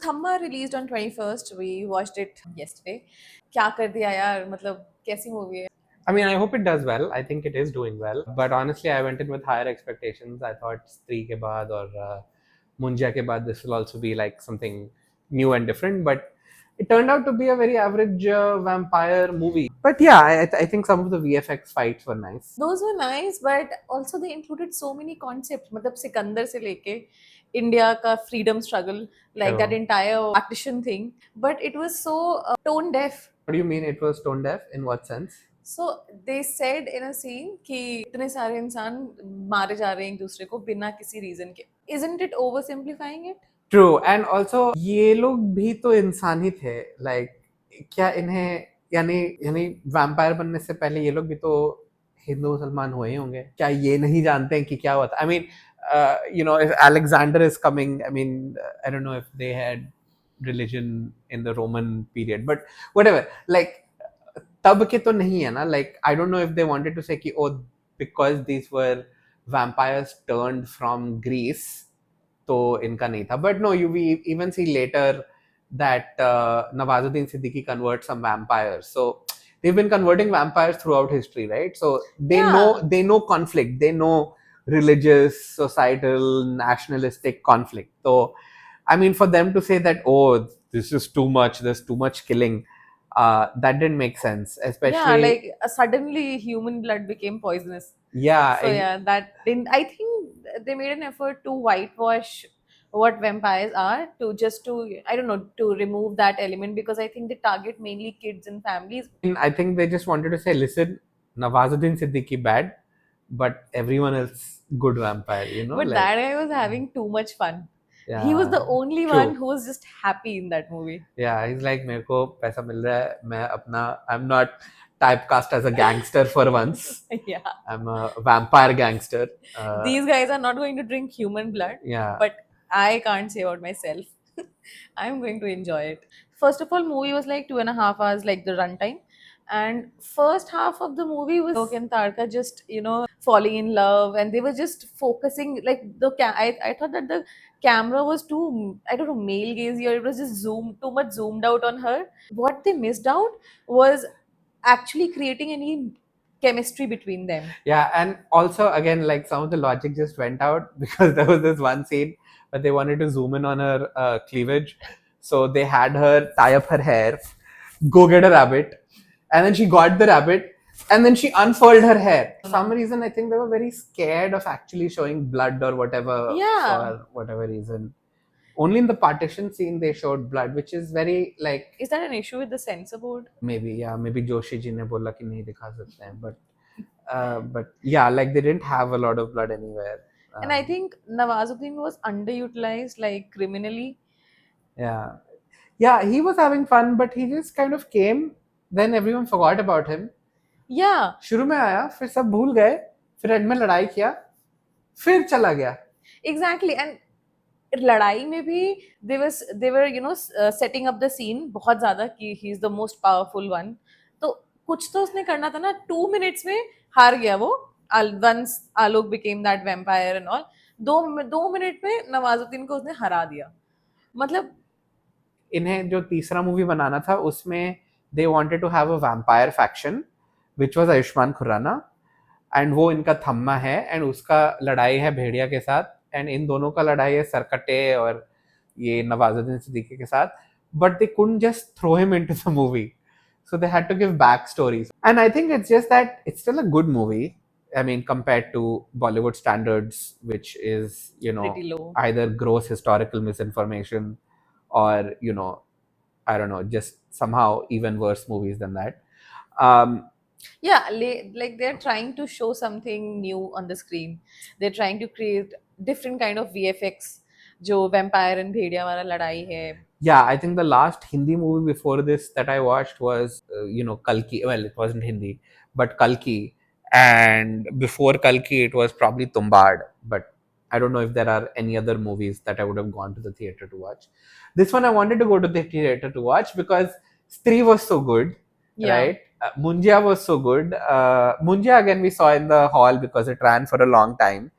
Thamma released on 21st. We watched it yesterday. क्या कर दिया यार, मतलब कैसी मूवी है? I mean, I hope it does well. I think it is doing well. But honestly, I went in with higher expectations. I thought Stree ke baad or Munja ke baad, this will also be like something new and different. But it turned out to be a very average vampire movie. But yeah, I think some of the VFX fights were nice. Those were nice, but also they included so many concepts. मतलब सिकंदर से लेके India का freedom struggle, like that True. entire partition thing. But it was so tone deaf. What do you mean it was tone deaf? In what sense? So they said in a scene कि इतने सारे इंसान मारे जा रहे हैं एक दूसरे को बिना किसी रीजन के. Isn't it oversimplifying it? True and also ये लोग भी तो इंसान ही थे लाइक क्या इन्हें यानी यानी वैम्पायर बनने से पहले ये लोग भी तो हिंदू मुसलमान हुए ही होंगे क्या ये नहीं जानते हैं कि क्या होता I mean you know if Alexander is coming I mean I don't know if they had religion in the Roman period but whatever like तब के तो नहीं है ना like I don't know if they wanted to say कि oh because these were vampires turned from Greece तो इनका नहीं था but no you we even see later that Nawazuddin Siddiqui converts some vampires. So they've been converting vampires throughout history, right? So they know conflict, they know religious, societal, nationalistic conflict. So I mean, for them to say that this is too much, there's too much killing, that didn't make sense. Especially like suddenly human blood became poisonous. Yeah. So that didn't. I think they made an effort to whitewash what vampires are to I don't know to remove that element because I think they target mainly kids and families. I think they just wanted to say, listen, Nawazuddin Siddiqui bad, but everyone else good vampire, you know. But like, that guy was having too much fun. yeah, He was the only true. one who was just happy in that movie. Yeah, he's like मेरे को पैसा मिल रहा है मैं अपना I'm not typecast as a gangster for once. Yeah, I'm a vampire gangster. these guys are not going to drink human blood. Yeah. But I can't say about myself. I'm going to enjoy it. First of all, movie was like 2.5 hours, like the runtime. And first half of the movie was Lok and Tarka just, falling in love, and they were just focusing like I thought that the camera was too, I don't know, male gazy, or it was just too much zoomed out on her. What they missed out was actually creating any chemistry between them. Yeah, and also again, like some of the logic just went out because there was this one scene where they wanted to zoom in on her cleavage, so they had her tie up her hair, go get a rabbit, and then she got the rabbit, and then she unfurled her hair. For some reason, I think they were very scared of actually showing blood or whatever. Yeah. For whatever reason. Only in the partition scene they showed blood, which is very like. Is that an issue with the censor board? Maybe, yeah. Maybe Joshi ji ne bola ki nahi dikha sakte hain, but yeah, like they didn't have a lot of blood anywhere. And I think Nawazuddin was underutilized, like criminally. Yeah, he was having fun, but he just kind of came. Then everyone forgot about him. Yeah. शुरू में आया, फिर सब भूल गए, फिर and में लड़ाई किया, फिर चला गया. Exactly, and लड़ाई में भी they were setting up the scene बहुत ज्यादा कि he is the most powerful one. तो कुछ तो उसने करना था ना. 2 minutes में हार गया वो. Once Alok became that vampire and all, 2 minute में नवाजुद्दीन को उसने हरा दिया. मतलब इन्हें जो तीसरा मूवी बनाना था उसमें they wanted to have a vampire faction which was Ayushman Khurana, and वो इनका थम्मा है, and उसका लड़ाई है भेड़िया के साथ, and इन दोनों का लड़ाई है सरकटे और ये नवाजुद्दीन सिद्दीकी के साथ, but they couldn't just throw him into the movie, so they had to give back stories. And I think it's just that it's still a good movie. I mean, compared to Bollywood standards, which is, pretty low. Either gross historical misinformation or, I don't know, just somehow even worse movies than that. Yeah, like they're trying to show something new on the screen. They're trying to create different kind of VFX. जो vampire and भेड़िया वाला लड़ाई है. Yeah, I think the last Hindi movie before this that I watched was, Kalki. Well, it wasn't Hindi, but Kalki. And before Kalki, it was probably Tumbad. But I don't know if there are any other movies that I would have gone to the theater to watch. This one I wanted to go to the theater to watch because Stree was so good, right? Munja was so good. Munja again we saw in the hall because it ran for a long time.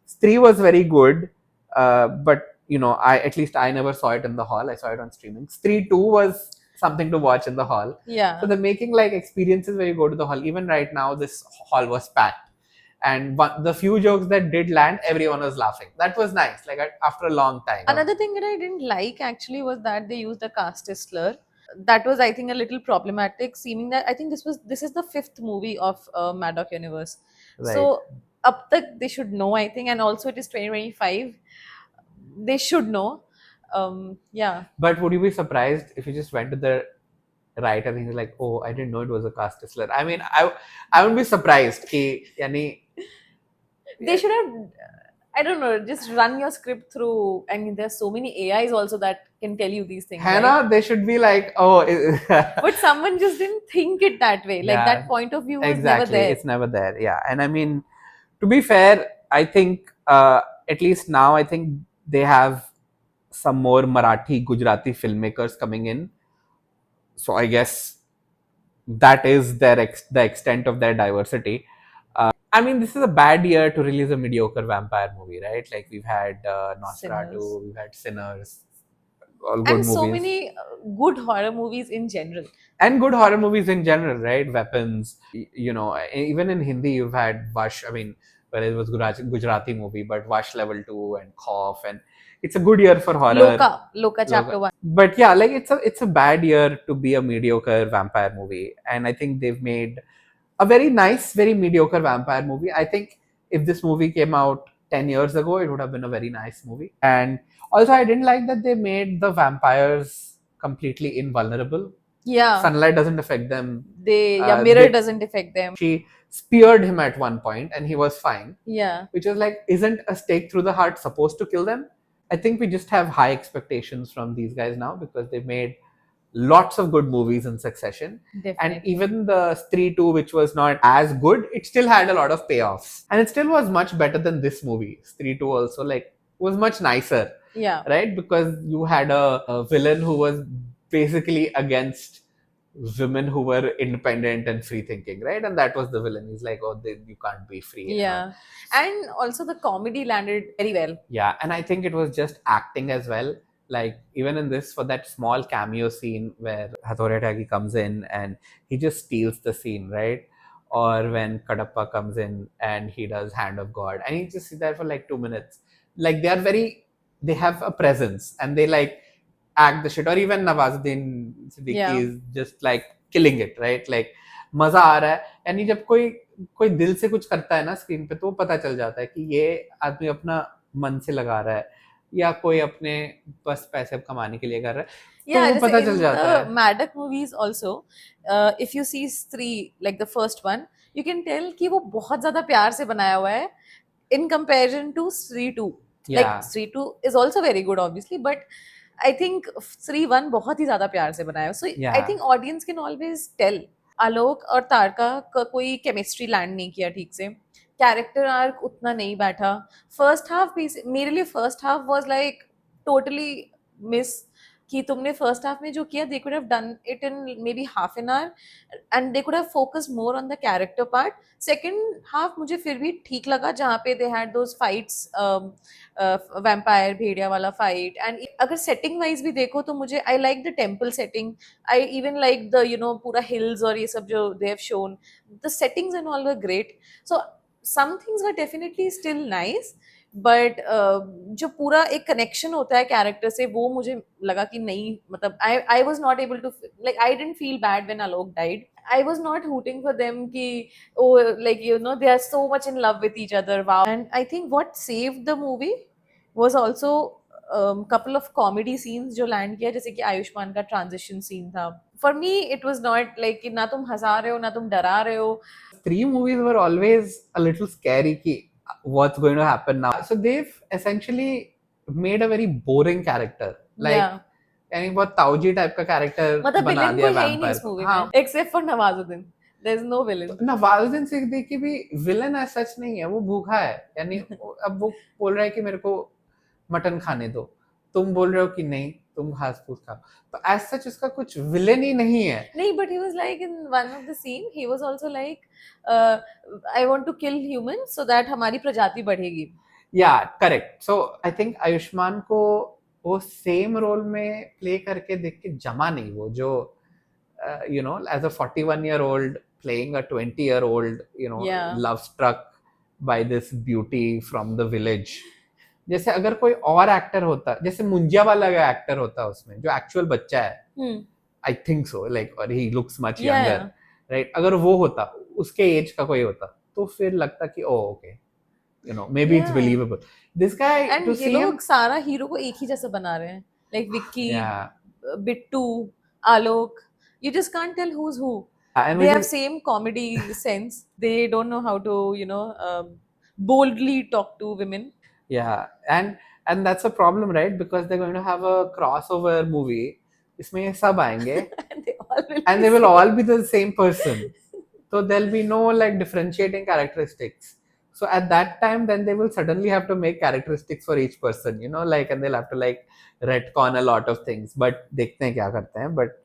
Stree was very good, but you know, I at least I never saw it in the hall. I saw it on streaming. Stree 2 was something to watch in the hall. Yeah. So they're making like experiences where you go to the hall. Even right now, this hall was packed. And the few jokes that did land, everyone was laughing. That was nice, like after a long time. Another thing that I didn't like actually was that they used the caste slur. That was, I think, a little problematic, seeming that I think this is the fifth movie of Maddock Universe. Right. So up tak they should know, I think, and also it is 2025. They should know. Yeah. But would you be surprised if you just went to the right and he's like, oh, I didn't know it was a caste slur? I mean, I wouldn't be surprised. Ki, yani, They should have, I don't know, just run your script through. I mean, there's so many AIs also that can tell you these things. Right? Hannah, they should be like, oh. But someone just didn't think it that way. Like Yeah, that point of view was exactly. never there. It's never there. Yeah. And I mean, to be fair, I think at least now, I think they have some more Marathi, Gujarati filmmakers coming in. So I guess that is the extent of their diversity. I mean, this is a bad year to release a mediocre vampire movie, right? Like we've had Nosferatu, Sinners. we've had Sinners, all good And movies. so many good horror movies in general. And good horror movies in general, right? Weapons, you know, even in Hindi, you've had Vash. I mean, well, it was Gujarati movie, but Vash Level 2 and Cough, and it's a good year for horror. Loka Chapter 1. But yeah, like it's a bad year to be a mediocre vampire movie, and I think they've made a very nice, very mediocre vampire movie. I think if this movie came out 10 years ago, it would have been a very nice movie. And also, I didn't like that they made the vampires completely invulnerable. Yeah. Sunlight doesn't affect them. Mirror doesn't affect them. She speared him at one point and he was fine. Yeah. Which is like, isn't a stake through the heart supposed to kill them? I think we just have high expectations from these guys now because they've made lots of good movies in succession. Definitely. And even the Stree 2, which was not as good, it still had a lot of payoffs. And it still was much better than this movie. Stree 2 also like was much nicer. Yeah. Right? Because you had a villain who was basically against women who were independent and free thinking, right? And that was the villain. He's like, oh, you can't be free. Yeah. And also the comedy landed very well. Yeah. And I think it was just acting as well. Like even in this, for that small cameo scene where Hattori Tyagi comes in and he just steals the scene, right? Or when Kadappa comes in and he does Hand of God and he just sits there for like 2 minutes. Like they have a presence and they like act the shit. Or even Nawazuddin Siddiqui is just like killing it, right? Like मजा आ रहा है. यानी जब कोई दिल से कुछ करता है ना स्क्रीन पे तो पता चल जाता है कि ये आदमी अपना मन से लगा रहा है या कोई अपने बस पैसे कमाने के लिए कर रहा है. Yeah, तो पता चल जाता है. Maddock movies also, if you see Stree, like the first one, you can tell कि वो बहुत ज़्यादा प्यार से बनाया हुआ है in comparison to Stree 2. Yeah. Like Stree 2 is also very good obviously, but I think Stree 1 बहुत ही ज़्यादा प्यार से बनाया है. So Yeah. I think audience can always tell. आलोक और तारका का कोई केमिस्ट्री लैंड नहीं किया ठीक से. कैरेक्टर आर्क उतना नहीं बैठा. फर्स्ट हाफ मेरे लिए first half was like totally miss कि तुमने फर्स्ट हाफ में जो किया they could have done it in maybe half an hour and they could have focus more on the character part. Second half मुझे फिर भी ठीक लगा जहाँ पे they had those fights vampire भेड़िया वाला फाइट. एंड अगर सेटिंग वाइज भी देखो तो मुझे I like the temple setting. I even like the पूरा हिल्स और ये सब जो they have shown the settings and all were great. So some things were definitely still nice, but जो पूरा एक कनेक्शन होता है कैरेक्टर से वो मुझे लगा कि नहीं. मतलब I was not able to, like I didn't feel bad when Alok died. I was not hooting for them कि oh like they are so much in love with each other. Wow. And I think what saved the movie was also couple of comedy scenes जो land किया, जैसे कि आयुष्मान का transition scene था. For me it was not like कि ना तुम हंसा रहे हो ना तुम डरा रहे हो. Three movies were always a little scary ki what's going to happen now. So they've essentially made a very boring character. Like यानी बहुत ताऊजी टाइप का कैरेक्टर बना दिया vampire. Except for Nawazuddin. There's no villain. Nawazuddin Siddiqui भी villain as such नहीं है. वो भूखा है. यानी अब वो बोल रहा है कि मेरे को मटन खाने दो. तुम बोल रहे हो कि नहीं तुम घास फूस खाओ. तो as such उसका कुछ विलेन ही नहीं है. नहीं, but he was like in one of the scene he was also like I want to kill humans so that हमारी प्रजाति बढ़ेगी. या correct. So I think Ayushman को वो सेम रोल में प्ले करके देख के जमा नहीं वो जो as a 41-year-old playing a 20-year-old, Yeah. love struck by this beauty from the village. जैसे अगर कोई और एक्टर होता, जैसे मुंजिया वाला एक्टर होता उसमें जो एक्चुअल बच्चा है, Hmm. I think so, like, और he looks much Yeah, younger, yeah. Right. अगर वो होता, उसके एज का कोई होता, तो फिर लगता कि ओ okay, maybe it's Yeah. believable. This guy, And to ये see him, लोग सारा हीरो को एक ही जैसा बना रहे हैं, like Vicky, yeah, Bittu, Alok. You just can't tell who's who. and They which have is, same comedy sense. They don't know how to, boldly talk to women. yeah, and that's a problem, right? Because they're going to have a crossover movie. इसमें ये सब आएंगे, And they all will and be they will same. all be the same person. So there'll be no like differentiating characteristics. So at that time, then they will suddenly have to make characteristics for each person, like, and they'll have to like retcon a lot of things. But देखते हैं क्या करते हैं. But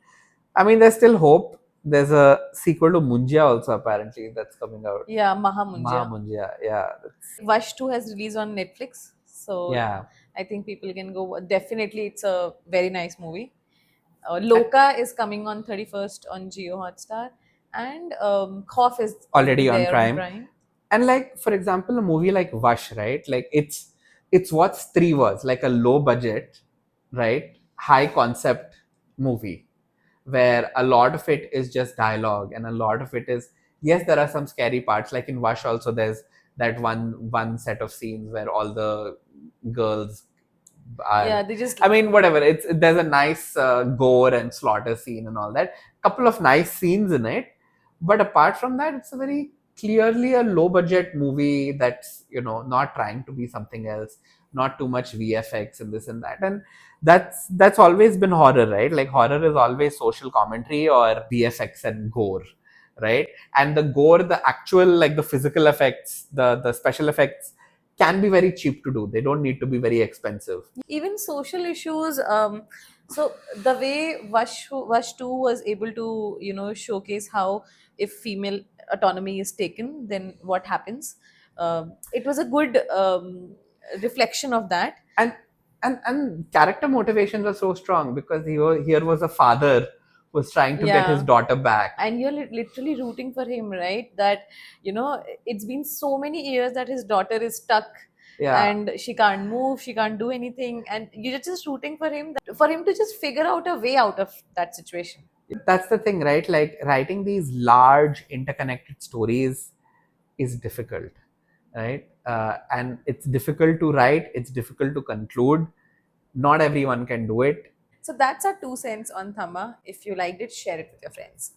I mean, there's still hope. There's a sequel to Munjia also apparently that's coming out. Yeah, Mahamunja. Mahamunjia, yeah, Vash 2 has released on Netflix. So yeah. I think people can go. Definitely, it's a very nice movie. Loka is coming on 31st on Geo Hotstar. And Khof is Already on there on Prime. Prime. And like, for example, a movie like Vash, right? Like it's what's three words, like a low budget, right? High concept movie where a lot of it is just dialogue and a lot of it is, yes, there are some scary parts. Like in Vash also there's that one set of scenes where all the girls are, Yeah, they just. I mean, whatever. There's a nice gore and slaughter scene and all that. Couple of nice scenes in it, but apart from that, it's a very clearly a low budget movie that's not trying to be something else, not too much VFX and this and that. And that's always been horror, right? Like horror is always social commentary or VFX and gore, right? And the gore, the actual, like the physical effects, the special effects can be very cheap to do. They don't need to be very expensive. Even social issues. So the way Vash 2 was able to, showcase how if female autonomy is taken, then what happens. It was a good reflection of that. and and character motivations are so strong because here was a father who was trying to get his Yeah. daughter back. And you're literally rooting for him, right? That, it's been so many years that his daughter is stuck Yeah, and she can't move, she can't do anything, and you're just rooting for him, for him to just figure out a way out of that situation. that's the thing, right? Like writing these large interconnected stories is difficult, right? And it's difficult to write, it's difficult to conclude. Not everyone can do it. So that's our 2 cents on Thama. If you liked it, share it with your friends.